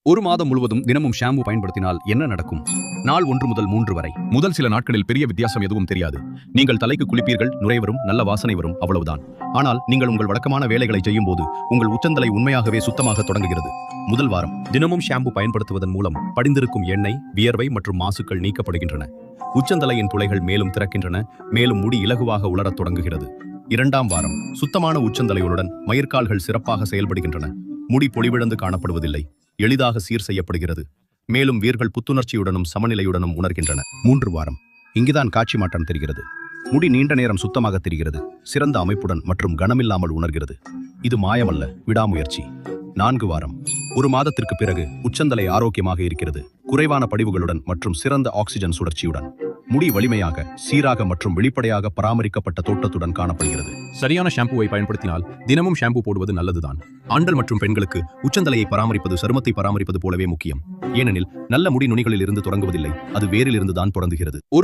ஒரு மாதம் முழுவதும் தினமும் ஷாம்பு பயன்படுத்தினால் என்ன நடக்கும்? நாள் 1 முதல் 3 வரை. முதல் சில நாட்களில் பெரிய வித்தியாசம் எதுவும் தெரியாது. நீங்கள் தலைக்கு குளிப்பீர்கள், நுரை வரும், நல்ல வாசனை வரும், அவ்வளவுதான். ஆனால் நீங்கள் உங்கள் வழக்கமான வேலைகளை செய்யும் போது உங்கள் உச்சந்தலை உண்மையாகவே சுத்தமாக தொடங்குகிறது. முதல் வாரம் தினமும் ஷாம்பு பயன்படுத்துவதன் மூலம் படிந்திருக்கும் எண்ணெய், வியர்வை மற்றும் மாசுக்கள் நீக்கப்படுகின்றன. உச்சந்தலையின் துளைகள் மேலும் திறக்கின்றன, மேலும் முடி இலகுவாக உலரத் தொடங்குகிறது. 2ஆம் வாரம் சுத்தமான உச்சந்தலையுடன் மயிர்கால்கள் சிறப்பாக செயல்படுகின்றன. முடி பொலிவிழந்து காணப்படுவதில்லை, எளிதாக சீர் செய்யப்படுகிறது. மேலும் வீர்கள் புத்துணர்ச்சியுடனும் சமநிலையுடனும் உணர்கின்றன. 3 வாரம் இங்குதான் காட்சி மாற்றம் தெரிகிறது. முடி நீண்ட நேரம் சுத்தமாக தெரிகிறது, சிறந்த அமைப்புடன் மற்றும் கனமில்லாமல் உணர்கிறது. இது மாயமல்ல, விடாமுயற்சி. 4 வாரம் ஒரு மாதத்திற்கு பிறகு உச்சந்தலை ஆரோக்கியமாக இருக்கிறது, குறைவான படிவுகளுடன் மற்றும் சிறந்த ஆக்சிஜன் சுழற்சியுடன். முடி வலிமையாக, சீராக மற்றும் வெளிப்படையாக பராமரிக்கப்பட்ட தோற்றத்துடன் காணப்படுகிறது. சரியான ஷாம்புவை பயன்படுத்தினால் தினமும் ஷாம்பு போடுவது நல்லதுதான். ஆண்கள் மற்றும் பெண்களுக்கு உச்சந்தலையை பராமரிப்பது சருமத்தை பராமரிப்பது போலவே முக்கியம். ஏனெனில் நல்ல முடி நுனிகளில் இருந்து தொடங்குவதில்லை, அது வேரில் இருந்து தான் தொடங்குகிறது.